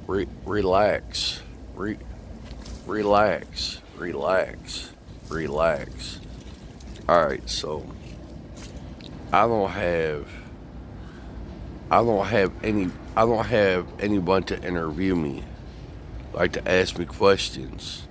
Relax. Re- Relax. Relax. Relax. All right, so I don't have I don't have any I don't have anyone to interview me, like to ask me questions.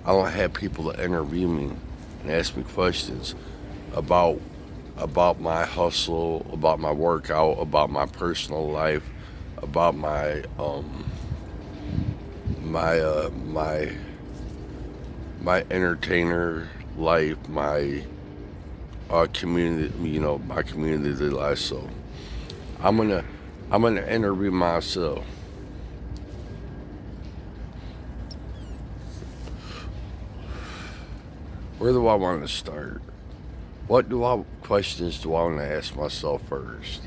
I don't have people to interview me and ask me questions about my hustle, about my workout, about my personal life, about my my entertainer life, my community, my community life. So I'm gonna I'm gonna interview myself. Where do I want to start? What do I questions do I want to ask myself first?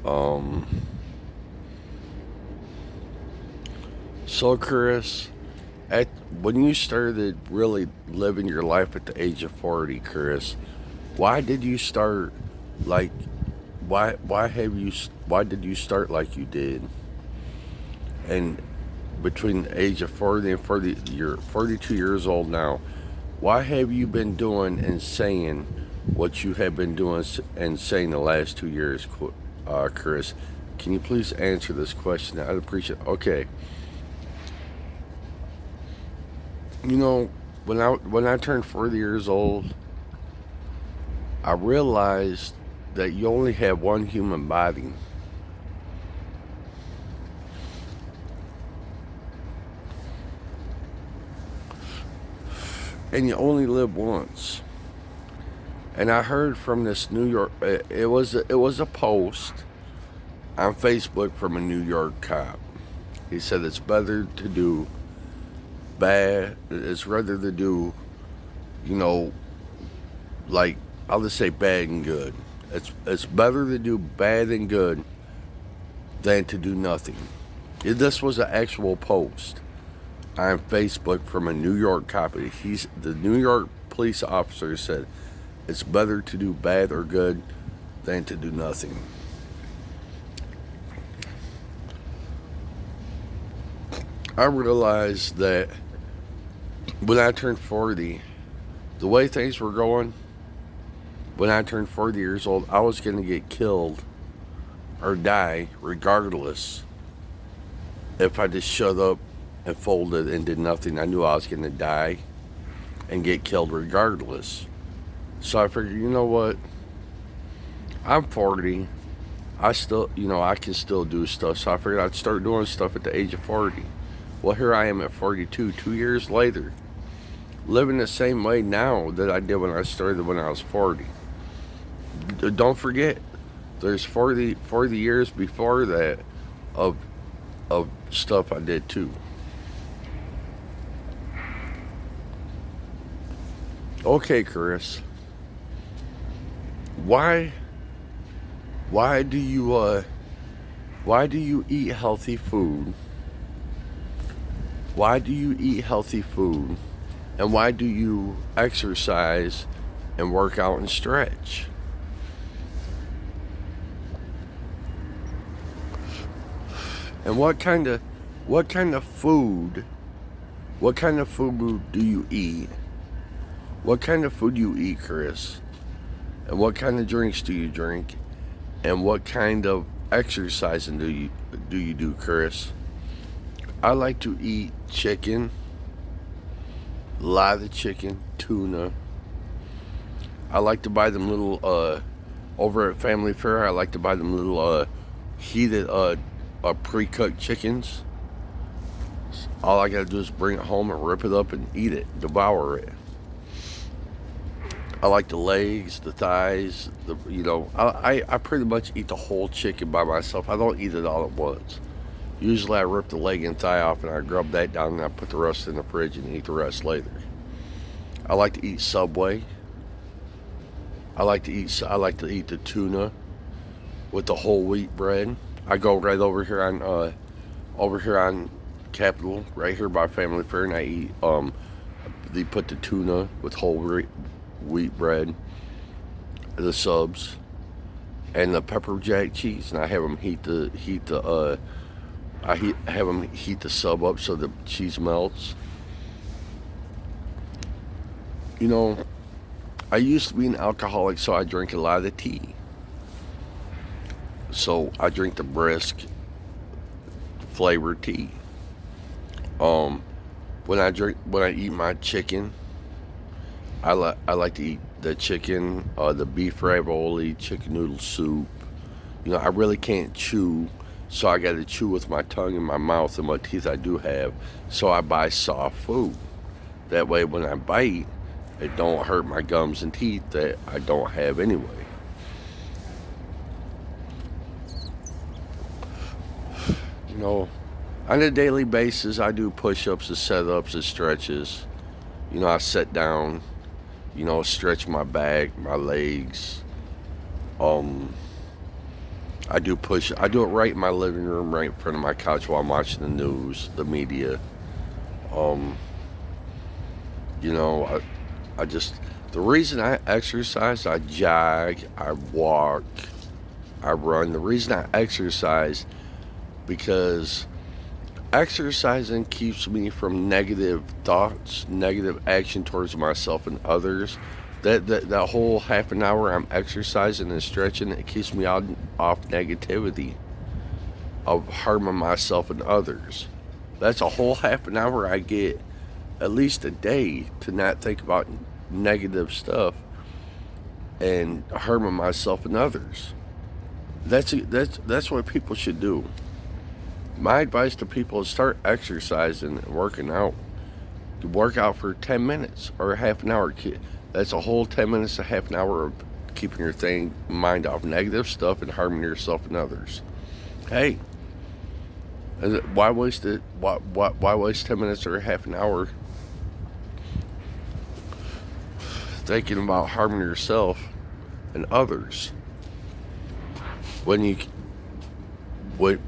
Um, so Chris, at when you started really living your life at the age of 40, Chris, why did you start like why did you start like you did? And between the age of 40 and 40, you're 42 years old now. Why have you been doing and saying what you have been doing and saying the last 2 years, Chris? Can you please answer this question? I'd appreciate. Okay, you know, when I turned 40 years old, I realized that you only have one human body, and you only live once. And I heard from this New York. It was a post on Facebook from a New York cop. He said it's better to do bad. It's rather to do, you know, like I'll just say bad and good. It's better to do bad and good than to do nothing. This was an actual post on Facebook from a New York cop. The New York police officer said it's better to do bad or good than to do nothing. I realized that when I turned 40, the way things were going, when I turned 40 years old, I was going to get killed or die regardless if I just shut up and folded and did nothing. I knew I was going to die and get killed regardless. So I figured, you know what? I'm 40. I can still do stuff. So I figured I'd start doing stuff at the age of 40. Well, here I am at 42, 2 years later, living the same way now that I did when I started when I was 40. Don't forget, there's 40 years before that of stuff I did too. Okay, Chris, why why do you why do you eat healthy food? Why do you eat healthy food? And why do you exercise and work out and stretch? And what kind of food what kind of food do you eat? What kind of food do you eat, Chris? And what kind of drinks do you drink? And what kind of exercising do you do, Chris? I like to eat chicken, a lot of chicken, tuna. I like to buy them little over at Family Fare. I like to buy them little heated pre-cooked chickens. All I gotta do is bring it home and rip it up and eat it, devour it. I like the legs, the thighs. I pretty much eat the whole chicken by myself. I don't eat it all at once. Usually I rip the leg and thigh off and I grub that down and I put the rest in the fridge and eat the rest later. I like to eat Subway. I like to eat the tuna with the whole wheat bread. I go right over here on Capitol, right here by Family Fair, and I eat they put the tuna with whole wheat bread, the subs, and the pepper jack cheese, and I have them heat the have them heat the sub up so the cheese melts. You know, I used to be an alcoholic, so I drink a lot of tea. So I drink the brisk flavored tea. Um, when I eat my chicken, I like to eat the chicken, the beef ravioli, chicken noodle soup. You know, I really can't chew, so I got to chew with my tongue in my mouth and what teeth I do have. So I buy soft food. That way, when I bite, it don't hurt my gums and teeth that I don't have anyway. You know, on a daily basis, I do push-ups, and set-ups, and stretches. You know, I sit down. You know, stretch my back, my legs. Um, I do it right in my living room, right in front of my couch while I'm watching the news, the media. Um, you know, I just, the reason I exercise, I jog, I walk, I run. The reason I exercise, because exercising keeps me from negative thoughts, negative action towards myself and others. That whole half an hour I'm exercising and stretching, it keeps me out off negativity of harming myself and others. That's a whole half an hour I get at least a day to not think about negative stuff and harming myself and others. That's what people should do. My advice to people is start exercising and working out. Work out for 10 minutes or half an hour. That's a whole 10 minutes to half an hour of keeping your mind off negative stuff and harming yourself and others. Hey, why waste it? Why waste 10 minutes or half an hour thinking about harming yourself and others when you when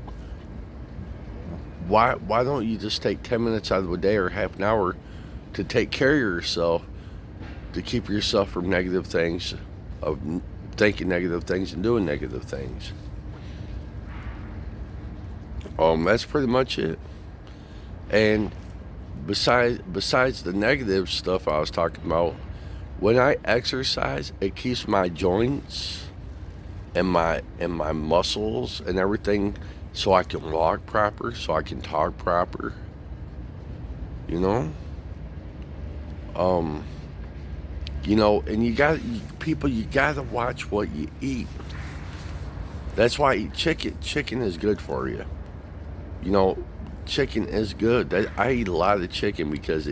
why don't you just take 10 minutes out of a day or half an hour to take care of yourself, to keep yourself from negative things, of thinking negative things and doing negative things. That's pretty much it. And besides the negative stuff I was talking about, when I exercise, it keeps my joints and my muscles and everything, so I can walk proper, so I can talk proper. You know, um, and you gotta watch what you eat. That's why I eat chicken. Chicken is good for you. You know, chicken is good. I eat a lot of chicken because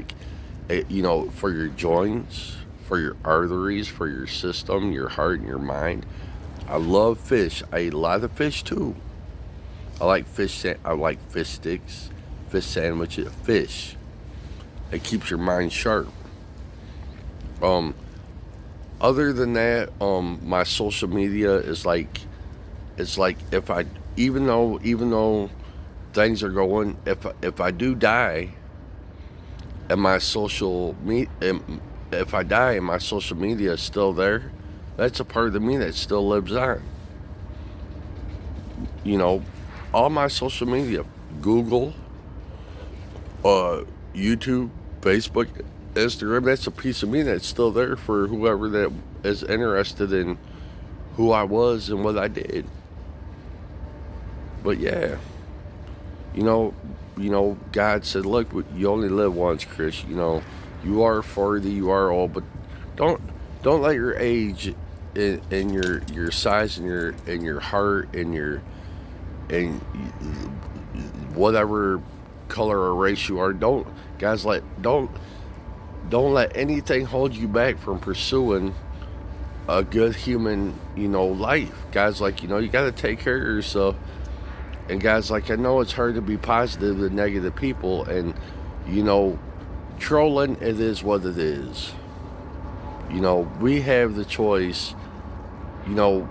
for your joints, for your arteries, for your system, your heart, and your mind. I love fish. I eat a lot of fish too. I like fish. I like fish sticks, fish sandwiches, fish. It keeps your mind sharp. Um, Other than that, my social media is like, it's like if I, even though things are going, if I do die, and if I die and my social media is still there, that's a part of me that still lives on. You know, all my social media, Google, YouTube, Facebook, Instagram, that's a piece of me that's still there for whoever that is interested in who I was and what I did. But yeah, you know, God said, look, you only live once, Chris. You know, you are 40, you are old, but don't don't let your age and your size and your heart and whatever color or race you are, don't let anything hold you back from pursuing a good human, life. Guys, like, you got to take care of yourself. And guys, like, I know it's hard to be positive to negative people, and you know trolling, it is what it is. We have the choice. you know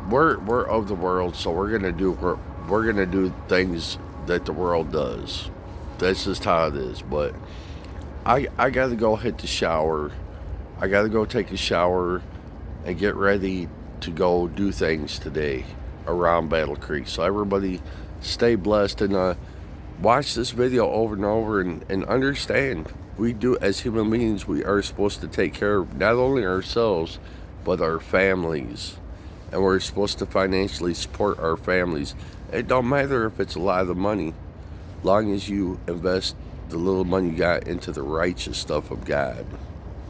we're of the world, so we're gonna do things that the world does. That's just how it is. But I gotta go hit the shower. I gotta go take a shower and get ready to go do things today around Battle Creek. So everybody, Stay blessed, and watch this video over and over, and understand, we do, as human beings, we are supposed to take care of not only ourselves but our families, and we're supposed to financially support our families. It don't matter if it's a lot of money, long as you invest the little money you got into the righteous stuff of God.